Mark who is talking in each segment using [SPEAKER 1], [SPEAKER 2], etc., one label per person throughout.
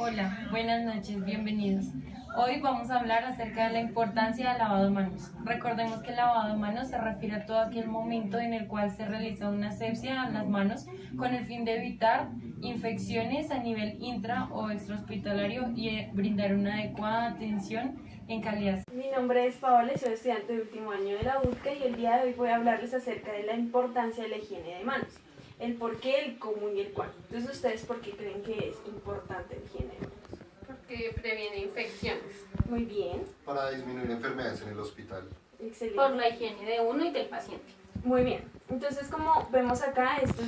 [SPEAKER 1] Hola, buenas noches, bienvenidos. Hoy vamos a hablar acerca de la importancia del lavado de manos. Recordemos que el lavado de manos se refiere a todo aquel momento en el cual se realiza una asepsia a las manos con el fin de evitar infecciones a nivel intra o extrahospitalario y brindar una adecuada atención en calidad.
[SPEAKER 2] Mi nombre es Paola, soy estudiante de último año de la UTCA y el día de hoy voy a hablarles acerca de la importancia de la higiene de manos, el por qué, el cómo y el cuándo. Entonces, ¿ustedes por qué creen que es importante la higiene de manos?
[SPEAKER 3] Porque previene infecciones.
[SPEAKER 2] Muy bien,
[SPEAKER 4] Para disminuir enfermedades en el hospital.
[SPEAKER 2] excelente.
[SPEAKER 3] Por la higiene de uno y del paciente.
[SPEAKER 2] Muy bien, entonces como vemos acá, esto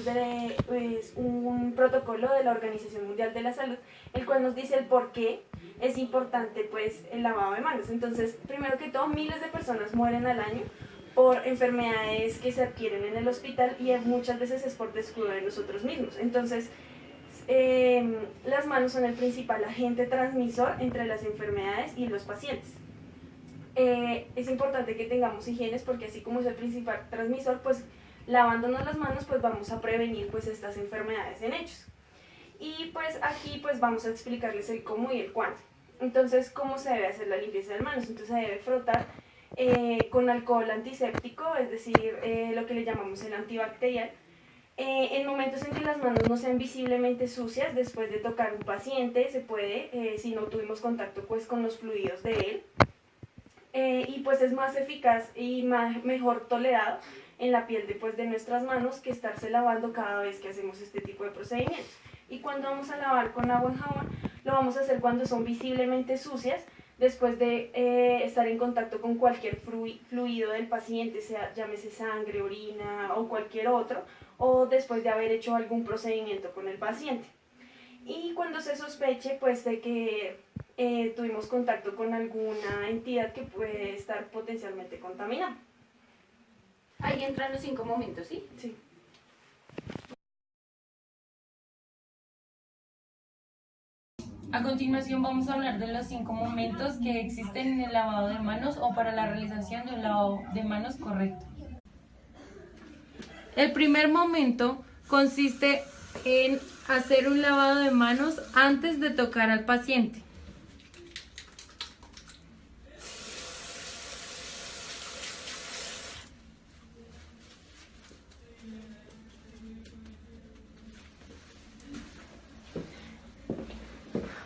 [SPEAKER 2] es un protocolo de la Organización Mundial de la Salud, el cual nos dice el por qué es importante pues el lavado de manos. Entonces, primero que todo, miles de personas mueren al año por enfermedades que se adquieren en el hospital y muchas veces es por descuido de nosotros mismos. Entonces, las manos son el principal agente transmisor entre las enfermedades y los pacientes. Es importante que tengamos higienes porque así como es el principal transmisor, pues lavándonos las manos pues vamos a prevenir pues estas enfermedades en ellos. Y pues aquí pues vamos a explicarles el cómo y el cuándo. Entonces, ¿cómo se debe hacer la limpieza de manos? Entonces se debe frotar con alcohol antiséptico, es decir, lo que le llamamos el antibacterial, en momentos en que las manos no sean visiblemente sucias, después de tocar un paciente, se puede, si no tuvimos contacto pues con los fluidos de él, y pues es más eficaz y mejor tolerado en la piel de nuestras manos que estarse lavando cada vez que hacemos este tipo de procedimientos. Y cuando vamos a lavar con agua en jabón, lo vamos a hacer cuando son visiblemente sucias, después de estar en contacto con cualquier fluido del paciente, sea llámese sangre, orina o cualquier otro, o después de haber hecho algún procedimiento con el paciente. Y cuando se sospeche pues de que tuvimos contacto con alguna entidad que puede estar potencialmente contaminada.
[SPEAKER 3] Ahí entran los 5 momentos, ¿sí?
[SPEAKER 2] Sí.
[SPEAKER 1] A continuación vamos a hablar de los 5 momentos que existen en el lavado de manos o para la realización de un lavado de manos correcto. El primer momento consiste en hacer un lavado de manos antes de tocar al paciente.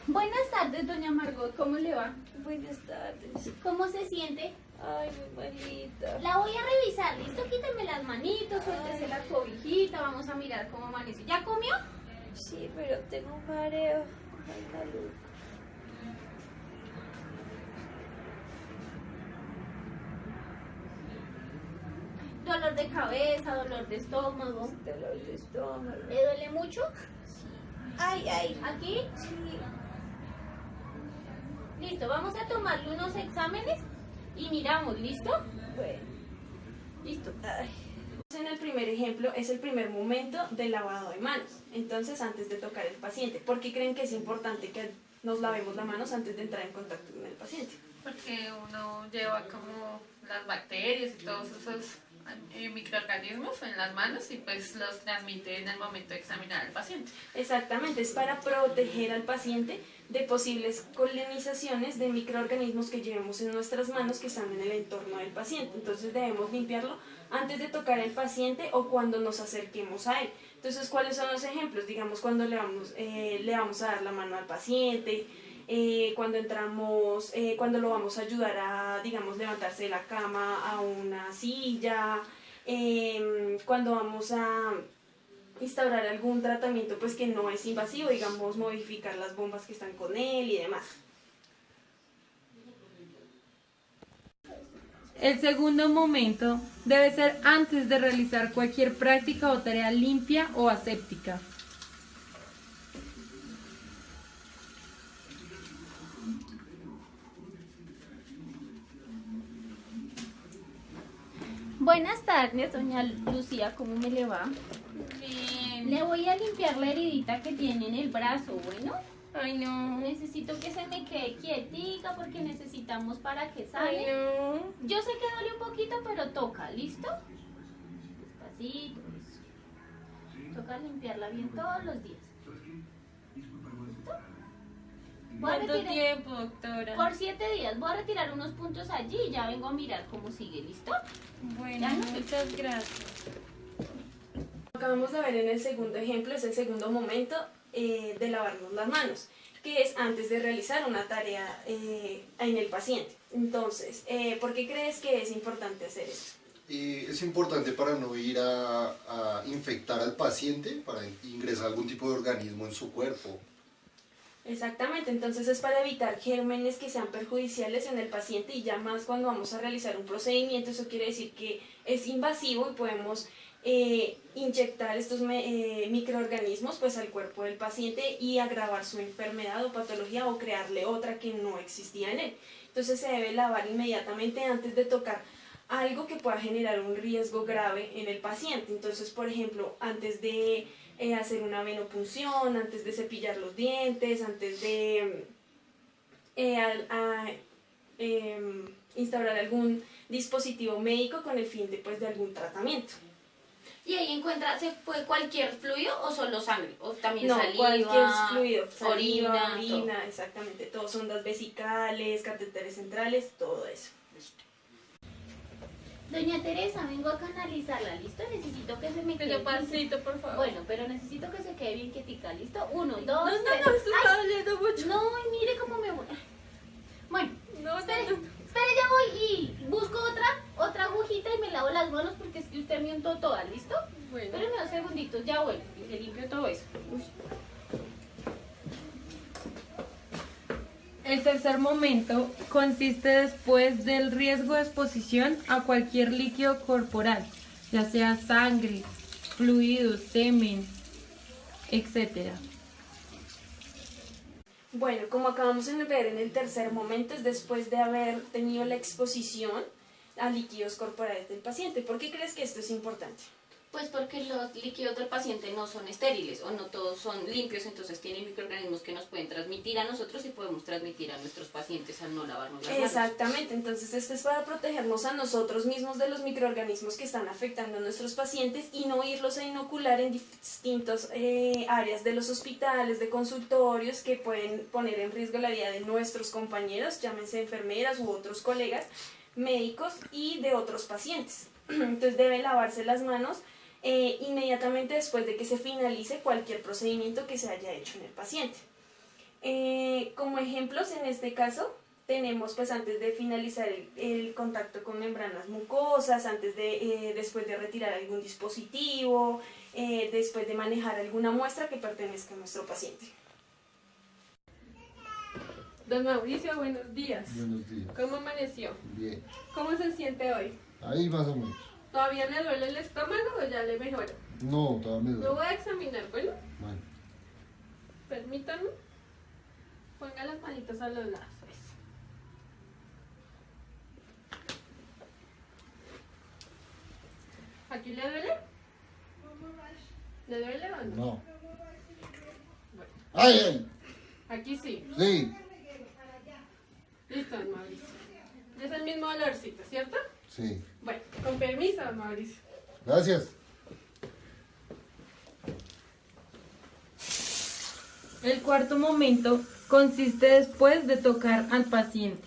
[SPEAKER 3] Buenas tardes, doña Margot. ¿Cómo le va?
[SPEAKER 5] Buenas tardes.
[SPEAKER 3] ¿Cómo se siente?
[SPEAKER 5] Ay, mi manita.
[SPEAKER 3] La voy a revisar. ¿Listo? Quíteme las manitos, suéltese la cobijita. Vamos a mirar cómo amanece. ¿Ya comió?
[SPEAKER 5] Sí, pero tengo un mareo. Ay, salud.
[SPEAKER 3] Dolor de cabeza, dolor de estómago.
[SPEAKER 5] Dolor de estómago.
[SPEAKER 3] ¿Le duele mucho?
[SPEAKER 5] Ay, ay.
[SPEAKER 3] ¿Aquí?
[SPEAKER 5] Sí.
[SPEAKER 3] Listo, vamos a tomarle unos exámenes y miramos. ¿Listo?
[SPEAKER 5] Bueno.
[SPEAKER 3] Listo.
[SPEAKER 5] Ay.
[SPEAKER 2] En el primer ejemplo es el primer momento del lavado de manos, entonces antes de tocar el paciente. ¿Por qué creen que es importante que nos lavemos las manos antes de entrar en contacto con el paciente?
[SPEAKER 6] Porque uno lleva como las bacterias y todos esos microorganismos en las manos y pues los transmite en el momento de examinar al paciente.
[SPEAKER 2] Exactamente, es para proteger al paciente de posibles colonizaciones de microorganismos que llevemos en nuestras manos que están en el entorno del paciente. Entonces debemos limpiarlo antes de tocar al paciente o cuando nos acerquemos a él. Entonces, ¿cuáles son los ejemplos? Digamos, cuando le vamos a dar la mano al paciente, cuando entramos, cuando lo vamos a ayudar a, digamos, levantarse de la cama a una silla, cuando vamos a instaurar algún tratamiento pues que no es invasivo, digamos, modificar las bombas que están con él y demás.
[SPEAKER 1] El segundo momento debe ser antes de realizar cualquier práctica o tarea limpia o aséptica.
[SPEAKER 3] Buenas tardes, doña Lucía. ¿Cómo me le va?
[SPEAKER 6] Bien.
[SPEAKER 3] Le voy a limpiar la heridita que tiene en el brazo, ¿bueno?
[SPEAKER 6] Ay, no.
[SPEAKER 3] Necesito que se me quede quietica porque necesitamos para que
[SPEAKER 6] Ay,
[SPEAKER 3] sale.
[SPEAKER 6] no.
[SPEAKER 3] Yo sé que duele un poquito, pero toca, ¿listo? Despacito, eso. Toca limpiarla bien todos los días. ¿Listo? Voy a
[SPEAKER 1] ¿Cuánto
[SPEAKER 3] retirar-
[SPEAKER 1] tiempo, doctora?
[SPEAKER 3] Por 7 días. Voy a retirar unos puntos allí y ya vengo a mirar cómo sigue. ¿Listo?
[SPEAKER 1] Bueno,
[SPEAKER 3] Ya no.
[SPEAKER 1] muchas gracias.
[SPEAKER 2] Acabamos de ver en el segundo ejemplo, es el segundo momento de lavarnos las manos, que es antes de realizar una tarea en el paciente. Entonces, ¿por qué crees que es importante hacer esto?
[SPEAKER 4] Es importante para no ir a infectar al paciente, para ingresar algún tipo de organismo en su cuerpo.
[SPEAKER 2] Exactamente, entonces es para evitar gérmenes que sean perjudiciales en el paciente y ya más cuando vamos a realizar un procedimiento, eso quiere decir que es invasivo y podemos inyectar estos microorganismos pues al cuerpo del paciente y agravar su enfermedad o patología o crearle otra que no existía en él. Entonces se debe lavar inmediatamente antes de tocar algo que pueda generar un riesgo grave en el paciente. Entonces, por ejemplo, antes de hacer una venopunción, antes de cepillar los dientes, antes de instaurar algún dispositivo médico con el fin de, pues, de algún tratamiento.
[SPEAKER 3] Y ahí encuentra, ¿se puede cualquier fluido o solo sangre? O también
[SPEAKER 2] No,
[SPEAKER 3] saliva,
[SPEAKER 2] cualquier fluido, saliva,
[SPEAKER 3] orina,
[SPEAKER 2] orina, exactamente, todo, sondas vesicales, catéteres centrales, todo eso.
[SPEAKER 3] Doña Teresa, vengo a canalizarla, ¿listo? Necesito que se me quede...
[SPEAKER 1] Pero pasito, por favor.
[SPEAKER 3] Bueno, pero necesito que se quede bien quietica, ¿listo? 1, 2,
[SPEAKER 1] No,
[SPEAKER 3] 3.
[SPEAKER 1] esto está doliendo mucho.
[SPEAKER 3] No, y mire cómo me voy. Bueno,
[SPEAKER 1] No,
[SPEAKER 3] espere,
[SPEAKER 1] no.
[SPEAKER 3] espere, ya voy y busco otra agujita y me lavo las manos porque es que usted me untó toda, ¿listo?
[SPEAKER 1] Bueno.
[SPEAKER 3] Espérenme 2 segunditos, ya voy. Y le limpio todo eso. Uy.
[SPEAKER 1] El tercer momento consiste después del riesgo de exposición a cualquier líquido corporal, ya sea sangre, fluidos, semen, etc.
[SPEAKER 2] Bueno, como acabamos de ver en el tercer momento, es después de haber tenido la exposición a líquidos corporales del paciente. ¿Por qué crees que esto es importante?
[SPEAKER 3] Pues porque los líquidos del paciente no son estériles o no todos son limpios, entonces tienen microorganismos que nos pueden transmitir a nosotros y podemos transmitir a nuestros pacientes al no lavarnos las manos.
[SPEAKER 2] Exactamente, entonces esto es para protegernos a nosotros mismos de los microorganismos que están afectando a nuestros pacientes y no irlos a inocular en distintas áreas de los hospitales, de consultorios que pueden poner en riesgo la vida de nuestros compañeros, llámense enfermeras u otros colegas médicos y de otros pacientes. Entonces debe lavarse las manos inmediatamente después de que se finalice cualquier procedimiento que se haya hecho en el paciente. Como ejemplos en este caso tenemos pues antes de finalizar el contacto con membranas mucosas, después de retirar algún dispositivo, después de manejar alguna muestra que pertenezca a nuestro paciente.
[SPEAKER 7] Don Mauricio, buenos días.
[SPEAKER 4] Buenos días.
[SPEAKER 7] ¿Cómo amaneció?
[SPEAKER 4] Bien.
[SPEAKER 7] ¿Cómo se siente hoy?
[SPEAKER 4] Ahí más o menos.
[SPEAKER 7] ¿Todavía le duele el estómago o ya le mejoró?
[SPEAKER 4] No, todavía me
[SPEAKER 7] Lo
[SPEAKER 4] duele.
[SPEAKER 7] voy a examinar, bueno.
[SPEAKER 4] Bueno.
[SPEAKER 7] Permítanme. Ponga las manitos a los lados. Eso. ¿Aquí le duele? ¿Le duele o no?
[SPEAKER 4] No.
[SPEAKER 7] Bueno,
[SPEAKER 4] ¡Ay, ay!
[SPEAKER 7] aquí sí.
[SPEAKER 4] Sí.
[SPEAKER 7] Listo, don Mauricio. Es el mismo olorcito, ¿cierto?
[SPEAKER 4] Sí.
[SPEAKER 7] Bueno, con permiso, don Mauricio.
[SPEAKER 4] Gracias.
[SPEAKER 1] El cuarto momento consiste después de tocar al paciente.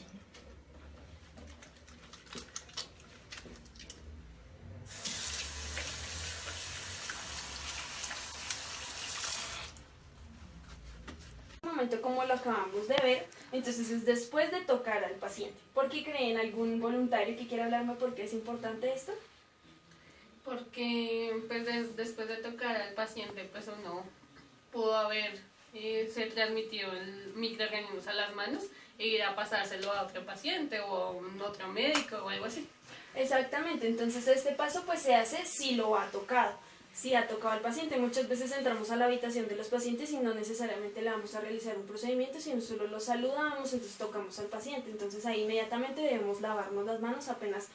[SPEAKER 2] Momento como lo acabamos de ver, entonces es después de tocar al paciente. ¿Por qué creen algún voluntario que quiera hablarme por qué es importante esto?
[SPEAKER 6] Porque pues después de tocar al paciente pues uno pudo haber se transmitió el microorganismos a las manos e ir a pasárselo a otro paciente o a un otro médico o algo así.
[SPEAKER 2] Exactamente, entonces este paso pues se hace si lo ha tocado, si ha tocado al paciente. Muchas veces entramos a la habitación de los pacientes y no necesariamente le vamos a realizar un procedimiento, sino solo lo saludamos, entonces tocamos al paciente. Entonces ahí inmediatamente debemos lavarnos las manos apenas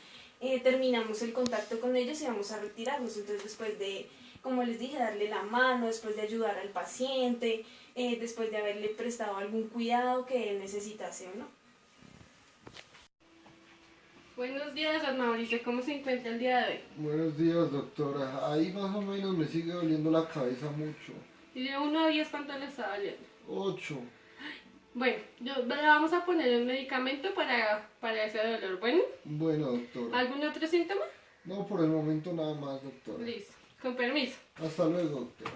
[SPEAKER 2] terminamos el contacto con ellos y vamos a retirarnos. Entonces después de, como les dije, darle la mano, después de ayudar al paciente, después de haberle prestado algún cuidado que él necesitase o no.
[SPEAKER 7] Buenos días, don Mauricio. ¿Cómo se encuentra el día de hoy?
[SPEAKER 8] Buenos días, doctora. Ahí más o menos me sigue doliendo la cabeza mucho.
[SPEAKER 7] Y de 1 a 10, ¿cuánto le está doliendo?
[SPEAKER 8] 8.
[SPEAKER 6] Bueno, le vamos a poner un medicamento para ese dolor. Bueno,
[SPEAKER 8] Bueno, doctora.
[SPEAKER 6] ¿algún otro síntoma?
[SPEAKER 8] No, por el momento nada más, doctora.
[SPEAKER 6] Listo, con permiso.
[SPEAKER 8] Hasta luego, doctora.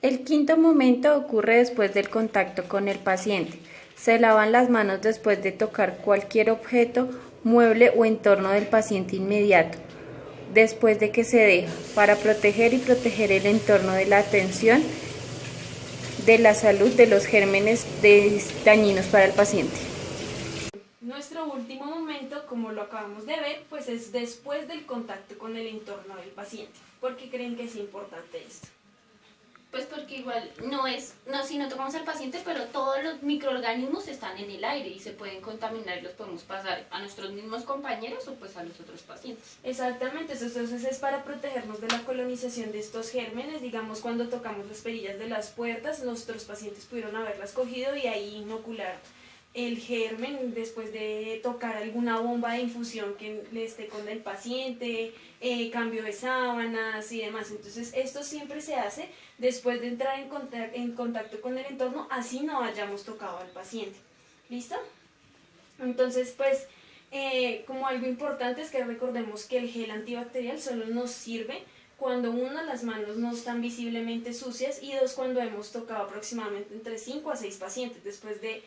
[SPEAKER 9] El quinto momento ocurre después del contacto con el paciente. Se lavan las manos después de tocar cualquier objeto, mueble o entorno del paciente inmediato, después de que se deja, para proteger el entorno de la atención de la salud de los gérmenes dañinos para el paciente.
[SPEAKER 2] Nuestro último momento, como lo acabamos de ver, pues es después del contacto con el entorno del paciente. ¿Por qué creen que es importante esto?
[SPEAKER 3] Pues porque igual si no tocamos al paciente, pero todos los microorganismos están en el aire y se pueden contaminar y los podemos pasar a nuestros mismos compañeros o pues a los otros pacientes.
[SPEAKER 2] Exactamente, eso entonces es para protegernos de la colonización de estos gérmenes. Digamos, cuando tocamos las perillas de las puertas, nuestros pacientes pudieron haberlas cogido y ahí inocular el germen después de tocar alguna bomba de infusión que le esté con el paciente, cambio de sábanas y demás. Entonces esto siempre se hace después de entrar en contacto con el entorno, así no hayamos tocado al paciente. ¿Listo? Entonces pues como algo importante es que recordemos que el gel antibacterial solo nos sirve cuando uno, las manos no están visiblemente sucias, y dos, cuando hemos tocado aproximadamente entre 5 a 6 pacientes. Después de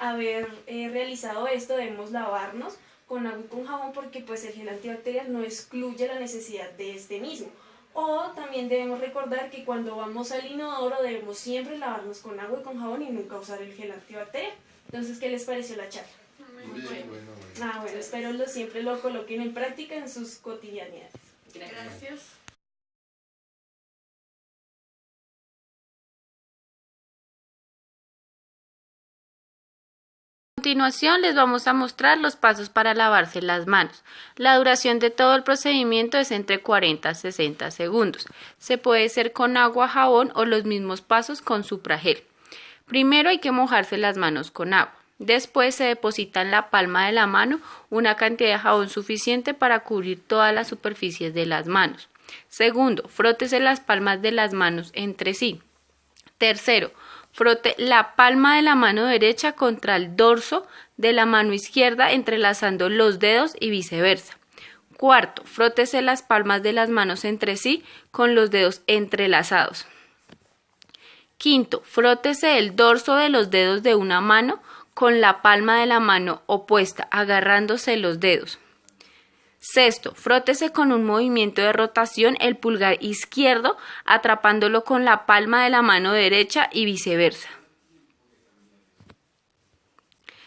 [SPEAKER 2] haber realizado esto, debemos lavarnos con agua y con jabón, porque pues el gel antibacterial no excluye la necesidad de este mismo. O también debemos recordar que cuando vamos al inodoro debemos siempre lavarnos con agua y con jabón y nunca usar el gel antibacterial. Entonces, ¿qué les pareció la charla? Bueno, espero siempre lo coloquen en práctica en sus cotidianidades.
[SPEAKER 6] Gracias.
[SPEAKER 9] A continuación les vamos a mostrar los pasos para lavarse las manos. La duración de todo el procedimiento es entre 40 a 60 segundos. Se puede hacer con agua, jabón o los mismos pasos con Supragel. Primero hay que mojarse las manos con agua. Después se deposita en la palma de la mano una cantidad de jabón suficiente para cubrir todas las superficies de las manos. Segundo, frótese las palmas de las manos entre sí. Tercero, frote la palma de la mano derecha contra el dorso de la mano izquierda, entrelazando los dedos y viceversa. Cuarto, frótese las palmas de las manos entre sí con los dedos entrelazados. Quinto, frótese el dorso de los dedos de una mano con la palma de la mano opuesta, agarrándose los dedos. Sexto, frótese con un movimiento de rotación el pulgar izquierdo, atrapándolo con la palma de la mano derecha y viceversa.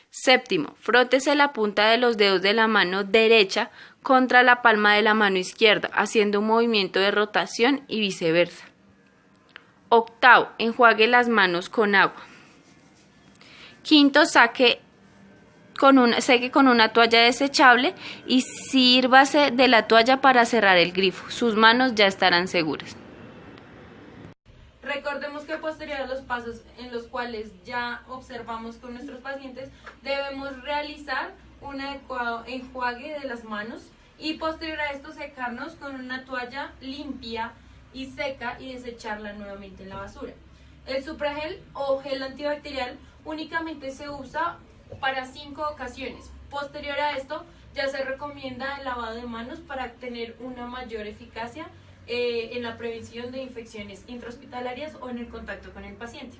[SPEAKER 9] Séptimo, frótese la punta de los dedos de la mano derecha contra la palma de la mano izquierda, haciendo un movimiento de rotación y viceversa. Octavo, enjuague las manos con agua. Quinto, seque con una toalla desechable y sírvase de la toalla para cerrar el grifo. Sus manos ya estarán seguras.
[SPEAKER 1] Recordemos que posterior a los pasos en los cuales ya observamos con nuestros pacientes, debemos realizar un adecuado enjuague de las manos y posterior a esto secarnos con una toalla limpia y seca y desecharla nuevamente en la basura. El Supragel o gel antibacterial únicamente se usa para 5 ocasiones. Posterior a esto ya se recomienda el lavado de manos para tener una mayor eficacia en la prevención de infecciones intrahospitalarias o en el contacto con el paciente.